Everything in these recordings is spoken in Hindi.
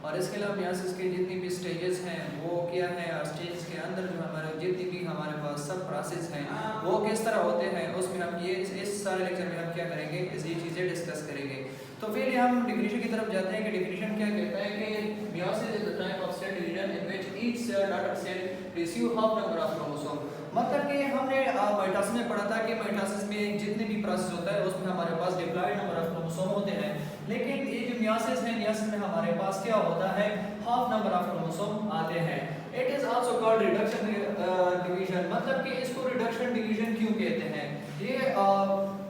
और इसके अलावा मियासिस के जितनी भी स्टेजेस हैं वो क्या है, और स्टेजेस के अंदर जो हमारे जितनी भी हमारे पास सब प्रोसेस हैं वो किस तरह होते हैं, उसमें हम ये इस सारे लेक्चर में हम क्या करेंगे, ये चीज़ें डिस्कस करेंगे। तो फिर हम डिफिनीशन की तरफ जाते हैं कि डिफिनीशन क्या कहता है कि meiosis is the type of cell division in which each cell daughter cell receive half number of chromosome. मतलब कि हमने माइटोसिस में पढ़ा था कि माइटोसिस में जितने भी प्रोसेस होता है उसमें हमारे पास डिप्लॉयड नंबर ऑफ क्रोमोसोम होते हैं, लेकिन ये जो मियोसिस है, मियोसिस में हमारे पास क्या होता है, हाफ नंबर ऑफ क्रोमोसोम आते हैं। It is also called reduction division. मतलब कि इसको रिडक्शन डिवीजन क्यों कहते हैं, ये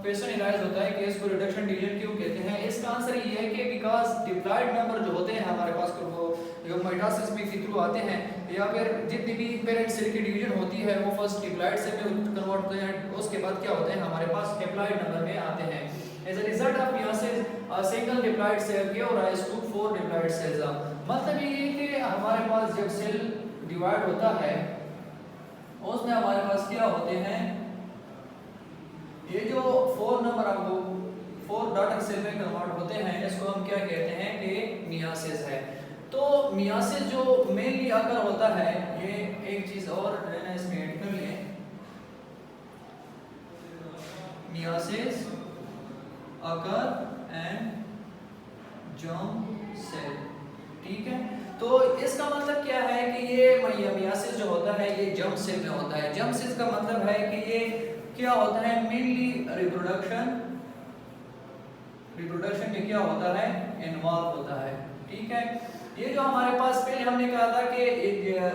क्वेश्चन इराइज होता है कि इसको रिडक्शन डिवीजन क्यों कहते हैं। इसका आंसर ये है कि बिकॉज डिप्लॉयड नंबर जो होते हैं हमारे पास जो माइटोसिस में के थ्रू आते हैं, या फिर जितनी भी पेरेंट सेल की डिवीजन होती है वो फर्स्ट डिप्लॉयड सेल में कन्वर्ट होते हैं, उसके बाद क्या होते हैं हमारे पास हैप्लॉयड नंबर में आते हैं। As a result of meiosis a single diploid cell give rise to 4 diploid cells। मतलब ये है कि हमारे पास जब सेल डिवाइड होता है उसमें हमारे पास क्या होते हैं, ये जो 4 नंबर आपको 4 डॉटर सेल में कन्वर्ट होते हैं, इसको हम क्या कहते हैं कि मियोसिस है। तो मियोसिस जो मेनली अगर होता है, ये एक चीज और लेना इसमें ऐड कर लें, मियोसिस अगर एंड जर्म सेल, ठीक है। तो इसका मतलब क्या है कि ये मियोसिस जो होता है ये जर्म सेल में होता है। जर्म सेल का मतलब है कि ये क्या होता है, मेनली रिप्रोडक्शन में क्या होता है, इन्वॉल्व होता है, ठीक है। ये जो हमारे पास पहले हमने कहा था कि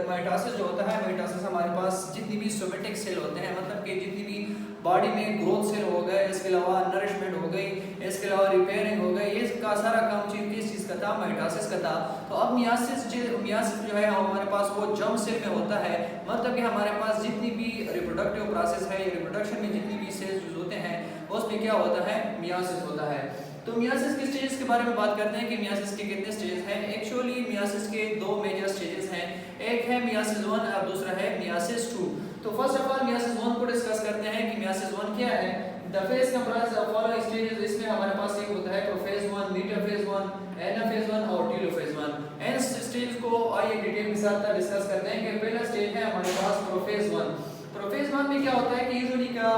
माइटोसिस जो होता है, माइटोसिस हमारे पास जितनी भी सोमेटिक सेल होते हैं, मतलब कि जितनी भी बॉडी में ग्रोथ सेल हो गए, इसके अलावा नरिशमेंट हो गई, इसके अलावा रिपेयरिंग हो गई, ये का सारा काम किस चीज़ का था, माइटोसिस का था। तो अब मियोसिस जो है हमारे पास वो जर्म सेल में होता है। मतलब कि हमारे पास जितनी भी रिप्रोडक्टिव प्रोसेस है, रिप्रोडक्शन में जितनी भी सेल्स यूज होते हैं उसमें क्या होता है, मियोसिस होता है। तो मियोसिस के स्टेजेस के बारे में बात करते हैं कि मियोसिस के कितने स्टेजेस हैं। एक्चुअली मियोसिस के 2 मेजर स्टेजेस हैं, एक है मियोसिस 1 और दूसरा है मियोसिस 2। तो फर्स्ट ऑफ ऑल मियोसिस 1 को डिस्कस करते हैं कि मियोसिस 1 क्या है। The phase comprise of following stages. इसमें हमारे पास एक होता है प्रोफेज 1, मेटाफेज 1, एनाफेज 1 और टेलोफेज 1। इन स्टेज को आइए डिटेल के साथ डिस्कस करते हैं कि पहला स्टेज है हमारे पास प्रोफेज 1। प्रोफेज 1 में क्या होता है कि यूजुअली का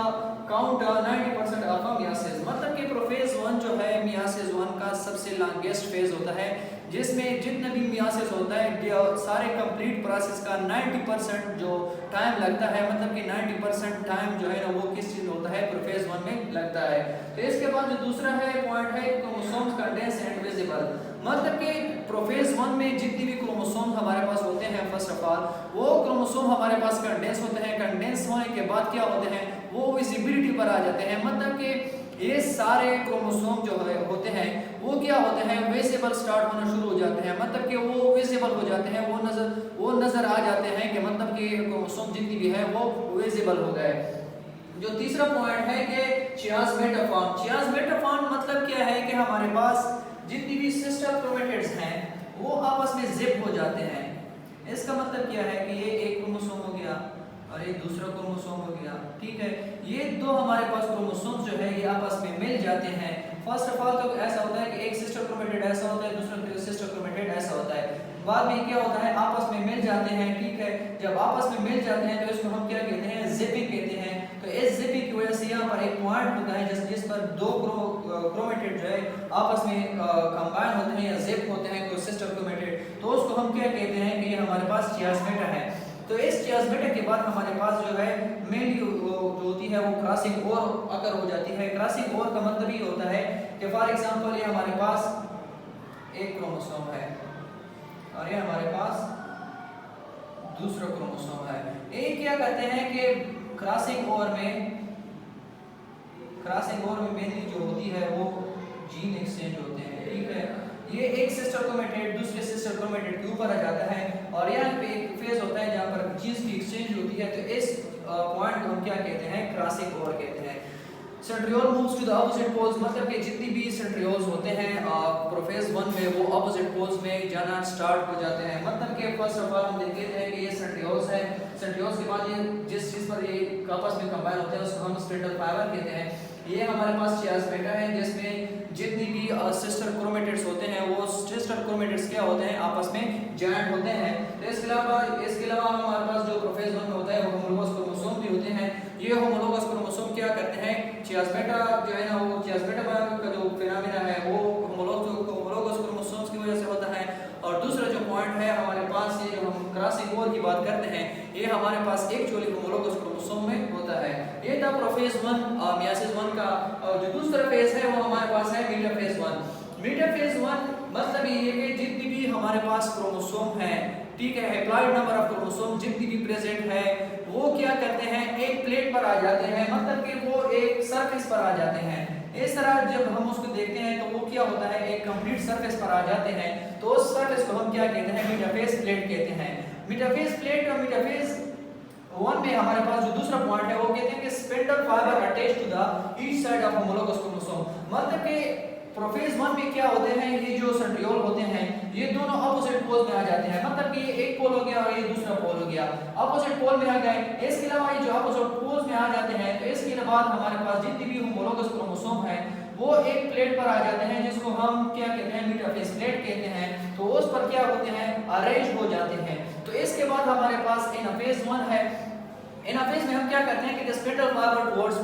काउंट 90% ऑफ मियोसिस। मतलब कि प्रोफेज 1 जो है मियोसिस 1 का सबसे लॉन्गेस्ट फेज होता है, जिसमें जितना भी मियोसिस होता है सारे कंप्लीट प्रोसेस का 90% जो टाइम लगता है, मतलब कि 90% टाइम जो है ना वो किस चीज में होता है, प्रोफेज 1 में लगता है। तो इसके बाद जो दूसरा है पॉइंट है क्रोमोसोम्स कंडेंस एंड विजिबल। मतलब कि प्रोफेज 1 में जितनी भी क्रोमोसोम हमारे पास होते हैं, फर्स्ट ऑफ ऑल वो क्रोमोसोम हमारे पास कंडेंस होते हैं। कंडेंस होने के बाद क्या होते हैं, वो विजिबिलिटी पर आ जाते हैं। मतलब कि ये सारे क्रोमोसोम जो होते हैं वो क्या होते हैं, विजिबल स्टार्ट होना शुरू हो जाते हैं। मतलब कि वो विजिबल हो जाते हैं, वो नजर आ जाते हैं कि मतलब कि क्रोमोसोम जितनी भी है वो विजिबल हो गए। जो तीसरा पॉइंट है कि चियास्मेटोफॉर्म। चियास्मेटोफॉर्म मतलब क्या है कि हमारे पास जितनी भी सिस्टर क्रोमेटिड्स हैं वो आपस में जिप हो जाते हैं। इसका मतलब क्या है कि ये एक क्रोमोसोम हो गया और एक दूसरा क्रोमोसोम हो गया, ठीक है। ये दो हमारे पास क्रोमोसोम्स जो है ये आपस में मिल जाते हैं। फर्स्ट ऑफ ऑल तो ऐसा होता है कि एक सिस्टर क्रोमेटिड ऐसा होता है, दूसरा सिस्टर क्रोमेटिड ऐसा होता है। बाद में क्या होता है, आपस में मिल जाते हैं, ठीक है। जब आपस में मिल जाते हैं तो इसको हम क्या कहते हैं, जिपिंग कहते हैं। तो इस जिपिंग की वजह से यहाँ पर एक पॉइंट होता है जिस पर दो क्रोमेटिड जो है आपस में कंबाइन होते हैं या जिप होते हैं, कोई सिस्टर क्रोमेटिड, तो उसको हम क्या कहते हैं कि ये हमारे पास चियास्मेटा है। तो इस चियास्मेटा के बाद हमारे पास जो है मेनली जो होती है वो क्रॉसिंग ओवर अकर हो जाती है। क्रॉसिंग ओवर का मतलब ये होता है कि फॉर एग्जांपल ये हमारे पास एक क्रोमोसोम है और ये हमारे पास दूसरा क्रोमोसोम है। ये क्या कहते हैं कि क्रॉसिंग ओवर में मेनली जो होती है वो जीन एक्सचेंज होते हैं, ठीक है। ये एक सिस्टर क्रोमेटिड दूसरे सिस्टर क्रोमेटिड के ऊपर आ जाता है और यहाँ पे एक फेज होता है जहाँ पर जीन्स की एक्सचेंज होती है। तो इस पॉइंट को हम क्या कहते हैं, क्रॉसिंग ओवर कहते हैं। Centriole moves to the opposite poles. मतलब कि जितनी भी सेंट्रियोल्स होते हैं प्रोफेज 1 में वो ऑपोजिट पोल्स में जाना स्टार्ट हो जाते हैं। मतलब कि फर्स्ट ऑफ ऑल हम देखते हैं कि ये सेंट्रियोल्स है, सेंट्रियोल्स के बाद ये जिस चीज पर ये आपस में कंबाइन होते हैं उसको हम स्पिंडल फाइबर कहते हैं। ये हमारे पास चियास्मेटा है जिसमें जितनी भी सिस्टर क्रोमेटिड्स होते हैं वो सिस्टर क्रोमेटिड्स क्या होते हैं, आपस में जॉइंट होते हैं। तो इसके अलावा हमारे पास जो प्रोफेज 1 में होता है वो होमोलोगस क्रोमोसोम भी होते हैं। ये होमोलोगस क्रोमोसोम क्या करते हैं, चियास्पेटा जो है ना वो चियास्पेटा का जो फिनोमेना है वो होमोलोगस क्रोमोसोम्स की वजह से होता है। और दूसरा जो पॉइंट है हमारे पास, ये जो हम क्रॉसिंग ओवर की बात करते हैं, ये हमारे पास एक जोड़ी होमोलोगस क्रोमोसोम में होता है। ये था प्रोफेज 1 मियोसिस 1 का। और जो दूसरा फेज है वो हमारे पास है मेटाफेज 1। मेटाफेज 1 मतलब ये कि जितनी भी हमारे पास क्रोमोसोम है, ठीक है, हैप्लॉइड नंबर ऑफ क्रोमोसोम जितनी भी प्रेजेंट है वो क्या करते हैं, एक प्लेट पर आ जाते हैं, मतलब कि वो एक सरफेस पर आ जाते हैं। इस तरह जब हम उसको देखते हैं तो वो क्या होता है, एक कंप्लीट सरफेस पर आ जाते हैं। तो उस सरफेस को हम क्या कहते हैं, मेटाफेज प्लेट कहते हैं। मेटाफेज प्लेट और मेटाफेज 1 में हमारे पास जो दूसरा पॉइंट है वो कहते हैं कि spindle fibre attached to the each side of homologous chromosome. मतलब कि प्रोफेज 1 में क्या होते हैं, ये जो सेंट्रियोल होते हैं ये दोनों अपोजिट पोल में आ जाते हैं, मतलब कि ये एक पोल हो गया और ये दूसरा पोल हो गया, अपोजिट पोल में आ गए। इसके अलावा ये जो अपोजिट पोल्स में आ जाते हैं तो इसके बाद हमारे पास जितनी भी होमोलोगस क्रोमोसोम है वो एक प्लेट पर आ जाते हैं, जिसको हम क्या कहते हैं, मेटाफेज प्लेट कहते हैं। तो उस पर क्या होते हैं, अरेंज हो जाते हैं। तो इसके बाद हमारे पास एनाफेज 1 है। एनाफेज में हम क्या करते हैं कि the spindle fibre folds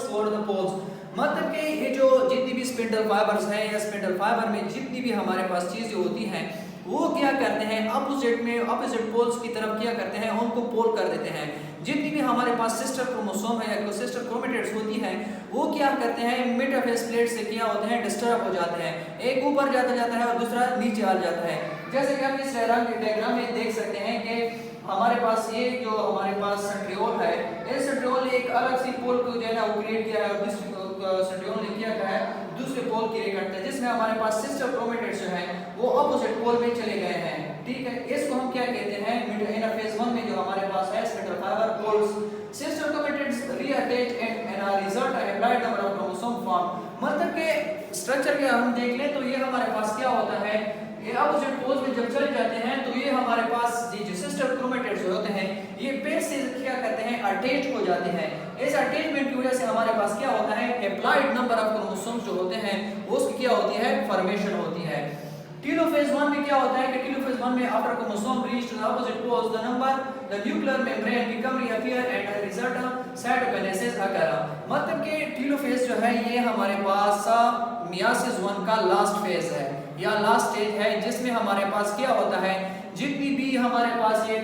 toward the poles, मतलब कि ये जो जितनी भी स्पिंडल फाइबर्स हैं या स्पिंडल फाइबर में जितनी भी हमारे पास चीजें होती हैं वो क्या करते हैं, अपोजिट पोल्स की तरफ क्या करते हैं, उनको पोल कर देते हैं। जितनी भी हमारे पास सिस्टर क्रोमोसोम है या सिस्टर क्रोमेटिड्स होती हैं वो क्या करते हैं, मेटाफेज प्लेट से क्या होते हैं, डिस्टर्ब हो जाते हैं, एक ऊपर जाता है और दूसरा नीचे आ जाता है। जैसे कि हम इस डायग्राम में देख सकते हैं कि हमारे पास ये जो हमारे पास सेंट्रियोल है, इस सेंट्रियोल ने एक अलग सी पोल को जो है ना वो क्रिएट किया है और दूसरी सेंट्रियोल ने क्या कहा है, दूसरे पोल क्रिएट करते हैं, जिसमें हमारे पास सिस्टर क्रोमेटिड्स जो है वो अपोजिट पोल में चले गए हैं। ठीक है, इसको हम क्या कहते हैं, एनाफेज 1 में जो हमारे पास है spindle fibre poles, sister chromatids reattach and result haploid number of chromosome form. मतलब के स्ट्रक्चर के हम देख लें तो ये हमारे पास क्या होता है, ये अपोजिट पोल्स में जब चले जाते हैं तो ये हमारे पास ये जो सिस्टर क्रोमेटिड्स होते हैं ये पेड़ से क्या करते हैं, अटैच हो जाते हैं। इस अटैचमेंट की वजह से हमारे पास क्या होता है, हैप्लॉइड नंबर ऑफ क्रोमोसोम्स जो होते हैं वो उसकी क्या होती है, फॉर्मेशन होती है। टेलोफेज 1 में क्या होता है कि टेलोफेज 1 में after chromosome reach to the opposite poles the number the nuclear membrane become reappear and result cytokinesis occur. मतलब कि टेलोफेज जो है ये हमारे पास मियोसिस 1 का लास्ट फेज है या लास्ट स्टेज है, जिसमें हमारे पास क्या होता है, जितनी भी हमारे पास ये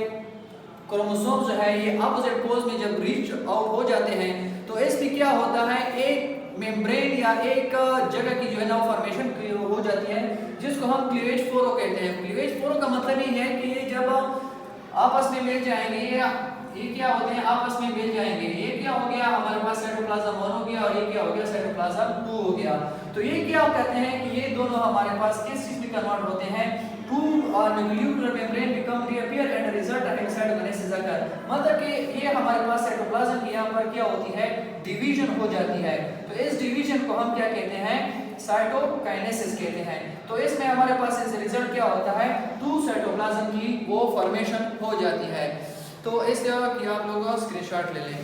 क्रोमोसोम जो है ये अपोजिट पोल्स में जब रीच आउट हो जाते हैं तो इसमें क्या होता है, एक मेम्ब्रेन या एक जगह की जो है ना फॉर्मेशन हो जाती है, जिसको हम क्लीवेज फोरो कहते हैं। क्लीवेज फोरो का मतलब ये है कि ये जब आपस में मिल जाएंगे, ये क्या होते हैं, आपस में मिल जाएंगे। ये क्या हो गया, हमारे पास साइटोप्लाज्म 1 हो गया और ये क्या हो गया, साइटोप्लाज्म 2 हो गया। तो ये क्या कहते हैं कि ये दोनों हमारे पास किस चीज में कन्वर्ट होते हैं, two nuclear membrane become reappear and result in cytokinesis occur. मतलब कि ये हमारे पास साइटोप्लाज्म की यहाँ पर क्या होती है, डिवीजन हो जाती है। तो इस डिवीजन को हम क्या कहते हैं, साइटोकाइनेसिस कहते हैं। तो इसमें हमारे पास इस रिजल्ट क्या होता है, टू साइटोप्लाज्म की वो फॉर्मेशन हो जाती है। तो इस तरह की आप लोग स्क्रीनशॉट ले लें।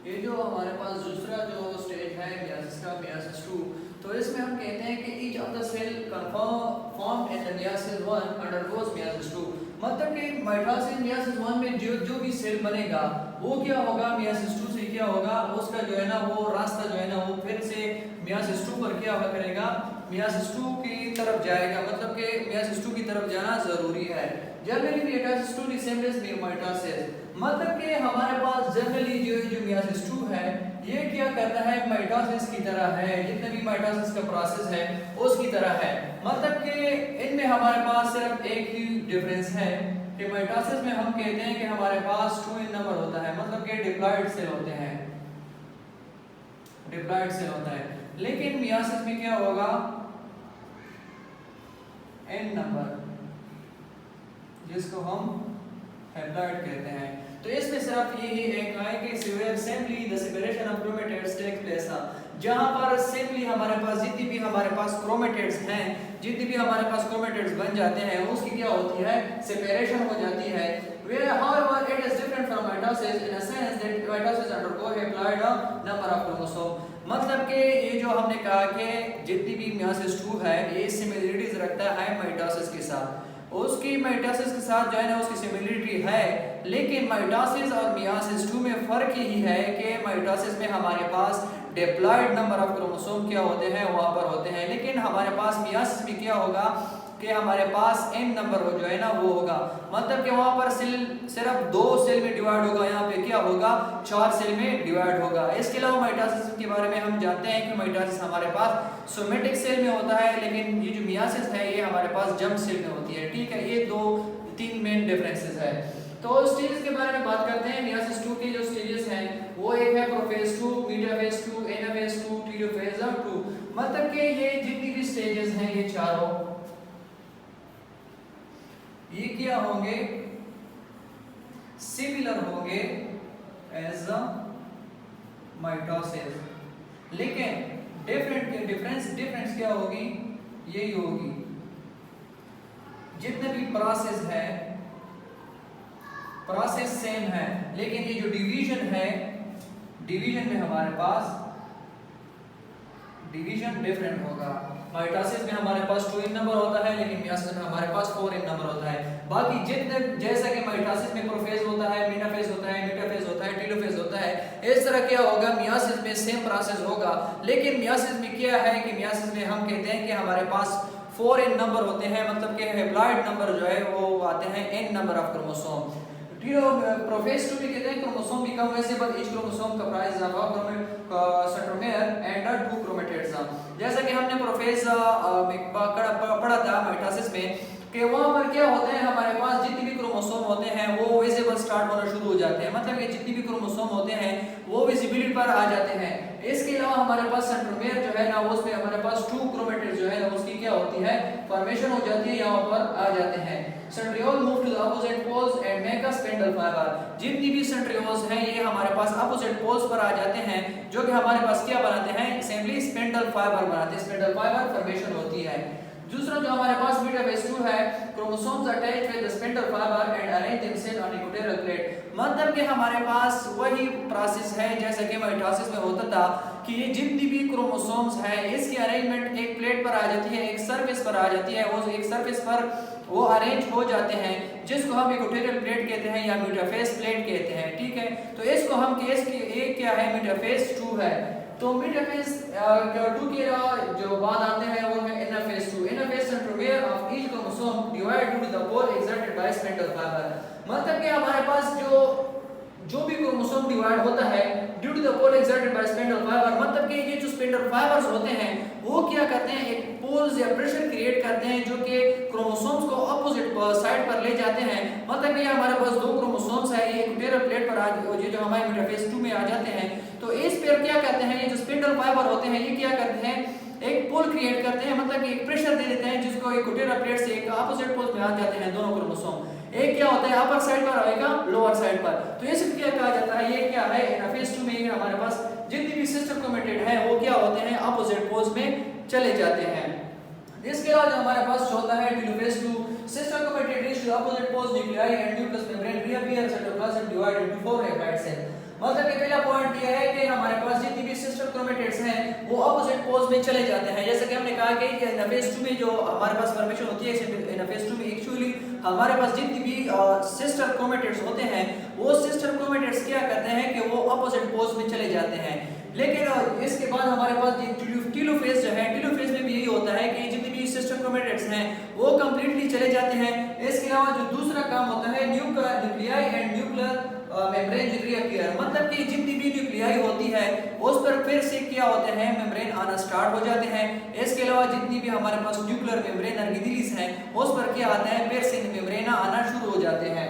ये जो हमारे पास दूसरा जो स्टेज है मियोसिस का, मियोसिस 2, तो इसमें हम कहते हैं कि each of the cell formed in the meiosis 1 undergoes meiosis 2। मतलब कि माइटोसिस मियोसिस 1 में जो भी सेल बनेगा वो क्या होगा, मियोसिस 2 से क्या होगा, उसका जो है ना वो रास्ता जो है ना वो फिर से मियोसिस 2 पर क्या करेगा, मियोसिस 2 की तरफ जाएगा। मतलब कि मियोसिस 2 की तरफ जाना जरूरी है। जनरली मियोसिस 2 रिसेम्बल्स माइटोसिस, मतलब कि हमारे पास जनरली जो मियोसिस 2 है ये क्या करता है, माइटोसिस की तरह है, जितने भी माइटोसिस का प्रोसेस है उसकी तरह है। मतलब कि इनमें हमारे पास सिर्फ एक ही डिफरेंस है कि माइटोसिस में हम कहते हैं कि हमारे पास 2 इन नंबर होता है, मतलब कि डिप्लॉइड सेल होते हैं, डिप्लॉइड सेल होता है। लेकिन मियोसिस में क्या होगा, n नंबर, जिसको हम हैप्लॉइड कहते हैं। तो इसमें सिर्फ यही एक है कि simply the separation of chromatids takes place. जहां पर सिंपली हमारे पास जितनी भी हमारे पास क्रोमेटिड्स हैं, जितनी भी हमारे पास क्रोमेटिड्स बन जाते हैं उसकी क्या होती है, सेपरेशन हो जाती है। However, it is different from mitosis in a sense that mitosis undergo applied a number of chromosome। मतलब कि ये जो हमने कहा कि जितनी भी मियोसिस 2 है ये सिमिलरिटीज रखता है माइटोसिस के साथ, उसकी माइटोसिस के साथ जो है ना उसकी सिमिलरिटी है, लेकिन माइटोसिस और मियोसिस 2 में फर्क यही है कि माइटोसिस में हमारे पास डिप्लॉयड नंबर ऑफ क्रोमोसोम क्या होते हैं वहां पर होते हैं, लेकिन हमारे पास मियोसिस में क्या होगा कि हमारे पास n नंबर हो जो है ना वो होगा, मतलब कि वहां पर सेल सिर्फ 2 सेल में डिवाइड होगा, यहाँ पे क्या होगा 4 सेल में डिवाइड होगा। इसके अलावा माइटोसिस के बारे में हम जानते हैं कि माइटोसिस हमारे पास सोमेटिक सेल में होता है, लेकिन ये जो मियोसिस है ये हमारे पास जर्म सेल में होती है। ठीक है, ये 2-3 मेन डिफरेंसेस है। तो स्टेजेस के बारे में बात करते हैं। मियोसिस 2 के जो स्टेजेस हैं वो एक है प्रोफेज 2, मेटाफेज 2, एनाफेज 2, टेलोफेज 2। मतलब कि ये जितनी भी स्टेजेस हैं ये चारों ये क्या होंगे, सिमिलर होंगे एज अ माइटोसिस, लेकिन डिफरेंस क्या होगी, यही होगी जितने भी प्रोसेस है प्रोसेस सेम है, लेकिन ये जो डिवीजन है डिवीजन में हमारे पास डिवीजन डिफरेंट होगा। माइटोसिस में हमारे पास 2n नंबर होता है, लेकिन मियोसिस में हमारे पास 4n नंबर होता है। बाकी जितने जैसा कि माइटोसिस में प्रोफेज होता है, मेटाफेज होता है, मेटाफेज होता है, टेलोफेज होता है, इस तरह क्या होगा मियोसिस में सेम प्रोसेस होगा, लेकिन मियोसिस में क्या है कि मियोसिस में हम कहते हैं कि हमारे पास 4n नंबर होते हैं, मतलब कि हैप्लॉइड नंबर जो है वो आते हैं n number of chromosome. Prophase 2 भी कहते हैं chromosome become visible, each chromosome comprises of a centromere and 2 chromatids। जैसा कि हमने प्रोफेज पढ़ा था माइटोसिस में कि वहां पर क्या होते हैं हमारे पास जितने भी क्रोमोसोम होते हैं वो विजिबल स्टार्ट होना शुरू हो जाते हैं, मतलब कि जितनी भी क्रोमोसोम होते हैं वो विजिबिलिटी पर आ जाते हैं। इसके अलावा हमारे पास सेंट्रोमेयर जो है ना उसमें हमारे पास 2 क्रोमेटिड्स जो है ना उसकी क्या होती है फॉर्मेशन हो जाती है, यहाँ पर आ जाते हैं। Centriole move to the opposite poles and make a spindle fibre. जितनी भी सेंट्रियोल्स हैं ये हमारे पास अपोजिट पोल्स पर आ जाते हैं, जो कि हमारे पास क्या बनाते हैं असेंबली स्पिंडल फाइबर बनाते हैं, स्पिंडल फाइबर फॉर्मेशन होती है। दूसरा जो हमारे पास मेटाफेज 2 है, chromosomes attach with the spindle fibre and arrange themselves on equatorial plate. मतलब कि हमारे पास वही प्रोसेस है जैसा कि माइटोसिस में होता था कि ये जितनी भी क्रोमोसोम्स है इसकी अरेंजमेंट एक प्लेट पर आ जाती है, एक सरफेस पर आ जाती है, वो एक सरफेस पर वो अरेंज हो जाते हैं जिसको हम इक्वेटोरियल प्लेट कहते हैं या मेटाफेज प्लेट कहते हैं। ठीक है, तो इसको हम केस के एक क्या है मेटाफेज 2 है। तो मेटाफेज 2 के जो बाद आते हैं वो है anaphase 2। Anaphase centromere of each chromosome divide due to the pole exerted by spindle fibre. मतलब कि हमारे पास जो भी क्रोमोसोम डिवाइड होता है due to the pole exerted by spindle fibre, मतलब कि ये जो स्पिंडल फाइबर्स होते हैं वो क्या करते हैं एक पोल्स या प्रेशर क्रिएट करते हैं जो कि क्रोमोसोम्स को अपोजिट साइड पर ले जाते हैं। मतलब कि हमारे पास 2 क्रोमोसोम्स है, ये इक्वेटोरियल प्लेट पर ये जो हमारे मेटाफेज 2 में आ जाते हैं, तो इस पर क्या करते हैं ये जो स्पिंडल फाइबर होते हैं ये क्या करते हैं एक पोल क्रिएट करते हैं, मतलब कि एक प्रेशर दे देते हैं जिसको इक्वेटोरियल प्लेट से एक अपोजिट पोल में आ जाते हैं दोनों क्रोमोसोम। एक क्या होता है अपर साइड पर आएगा लोअर साइड पर, तो ये सब क्या कहा जाता है ये क्या है एनाफेज 2 में हमारे पास जितनी भी सिस्टर क्रोमेटिड है वो क्या होते हैं अपोजिट पोल्स में चले जाते हैं। इसके अलावा जो हमारे पास होता है telophase 2, sister chromatid reach to opposite poles nuclei and nucleus membrane reappear cytoplasm divide into 4 haploid cell. मतलब कि पहला पॉइंट ये है कि हमारे पास जितनी भी सिस्टर क्रोमेटिड्स हैं वो अपोजिट पोल्स में चले जाते हैं। जैसे कि हमने कहा कि एनाफेज 2 में जो हमारे पास फॉर्मेशन होती है एनाफेज 2 में एक्चुअली हमारे पास जितनी भी सिस्टर क्रोमेटिड्स होते हैं वो सिस्टर क्रोमेटिड्स क्या करते हैं कि वो अपोजिट पोल्स में चले जाते हैं। लेकिन इसके बाद हमारे पास टेलोफेज जो है टेलोफेज में भी यही होता है कि जितनी भी सिस्टर क्रोमेटिड्स हैं वो कंप्लीटली चले जाते हैं। इसके अलावा जो दूसरा काम होता है nuclei and nuclear membrane reappear, मतलब कि जितनी भी न्यूक्लियाई होती है उस पर फिर से क्या होते हैं मेम्ब्रेन आना स्टार्ट हो जाते हैं। इसके अलावा जितनी भी हमारे पास न्यूक्लियर मेम्ब्रेन अर्गिडिलीज हैं उस पर क्या आता है फिर से मेम्ब्रेन आना शुरू हो जाते हैं।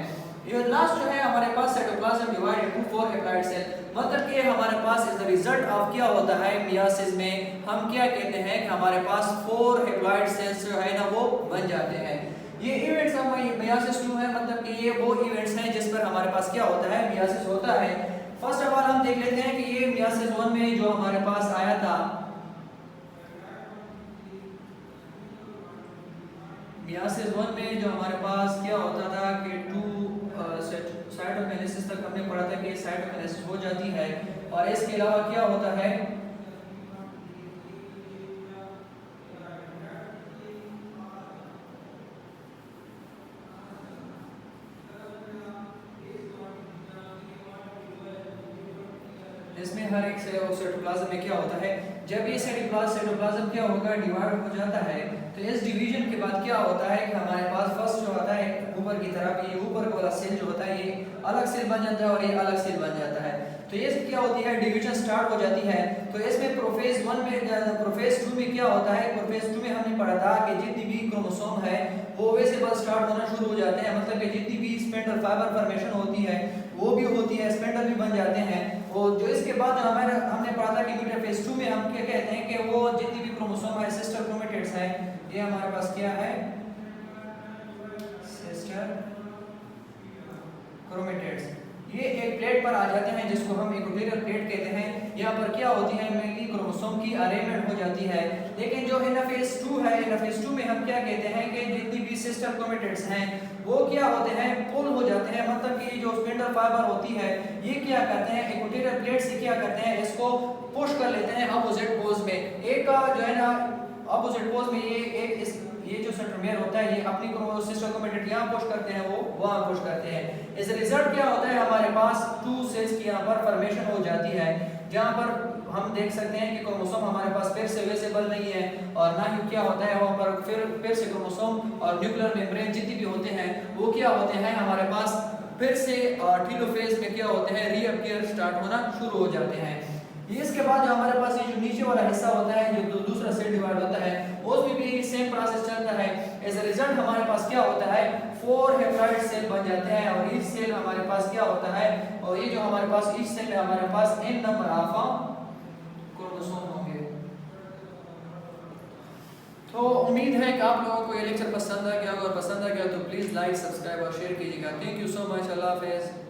ये लास्ट जो है हमारे पास cytoplasm divide into 4 haploid cell, मतलब कि हमारे पास इज द रिजल्ट ऑफ क्या होता है मियोसिस में हम क्या कहते हैं कि हमारे पास 4 हैप्लॉइड सेल्स जो है ना वो बन जाते हैं। ये इवेंट्स हम मियोसिस 2 है, मतलब कि ये वो इवेंट्स हैं जिस पर हमारे पास क्या होता है मियोसिस होता है। फर्स्ट ऑफ ऑल हम देख लेते हैं कि ये मियोसिस 1 में जो हमारे पास आया था, मियोसिस 1 में जो हमारे पास क्या होता था कि साइटोकिनेसिस तक हमने पढ़ा था कि साइटोकिनेसिस हो जाती है, और इसके अलावा क्या होता है, इसमें हर एक साइटोप्लाज्म में क्या होता है, जब ये साइटोप्लाज्म क्या होगा, डिवाइड हो जाता है, तो इस डिवीजन के बाद क्या होता है कि हमारे पास फर्स्ट जो होता है ऊपर की तरफ, ये ऊपर वाला सेल जो होता है ये अलग सेल बन जाता है और ये अलग सेल बन जाता है। तो ये क्या होती है, डिवीजन स्टार्ट हो जाती है। तो इसमें प्रोफेज 1 में, प्रोफेज 2 में क्या होता है, प्रोफेज 2 में हमने पढ़ा था कि जितनी भी क्रोमोसोम है वो वैसे बस स्टार्ट होना शुरू हो जाते हैं, मतलब कि जितनी भी स्पिंडल फाइबर फॉर्मेशन होती है वो भी होती है, स्पिंडल भी बन जाते हैं। और जो इसके बाद जो हमने पढ़ा था कि मेटाफेज 2 में हम क्या कहते हैं कि वो जितनी भी क्रोमोसोम है, सिस्टर क्रोमेटिड्स है, ये हमारे पास क्या है, सिस्टर क्रोमेटिड्स, ये एक प्लेट पर आ जाते हैं जिसको हम इक्विटोरियल प्लेट कहते हैं। यहाँ पर क्या होती है, मेनली क्रोमोसोम की अरेंजमेंट हो जाती है। लेकिन जो एनाफेज 2 है, एनाफेज 2 में हम क्या कहते हैं कि जितनी भी सिस्टर क्रोमेटिड्स हैं वो क्या होते हैं, पुल हो जाते हैं, मतलब कि जो स्पिंडल फाइबर होती है ये क्या करते हैं, इक्विटोरियल प्लेट से क्या करते हैं, इसको पुश कर लेते हैं अपोजिट पोज में। एक का जो है ना अपोजिट पोज में ये जो सेंट्रोमियर होता है ये अपनी सिस्टर क्रोमेटिड यहाँ पुश करते हैं, वो वहाँ पुश करते हैं। इस रिजल्ट क्या होता है, हमारे पास 2 सेल्स की यहाँ पर फॉर्मेशन हो जाती है, जहाँ पर हम देख सकते हैं कि क्रोमोसोम हमारे पास फिर से विजिबल नहीं है, और ना ही क्या होता है वहाँ पर फिर से क्रोमोसोम और न्यूक्लियर मेम्ब्रेन जितने भी होते हैं वो क्या होते हैं हमारे पास फिर से टेलोफेज में क्या होते हैं, रीअपीयर स्टार्ट होना शुरू हो जाते हैं। इसके बाद जो हमारे पास ये जो नीचे वाला हिस्सा होता है, जो दूसरा सेल डिवाइड होता है, उसमें भी सेम प्रोसेस चलता है। एज अ रिजल्ट हमारे पास क्या होता है, 4 हेप्लॉइड सेल बन जाते हैं, और ईच सेल हमारे पास क्या होता है, और ये जो हमारे पास ईच सेल में हमारे पास n नंबर ऑफ क्रोमोसोम होंगे। तो उम्मीद है कि आप लोगों को ये लेक्चर पसंद आ गया होगा, और पसंद आ गया तो प्लीज लाइक, सब्सक्राइब और शेयर कीजिएगा। थैंक यू सो मच, अल्लाह हाफिज़।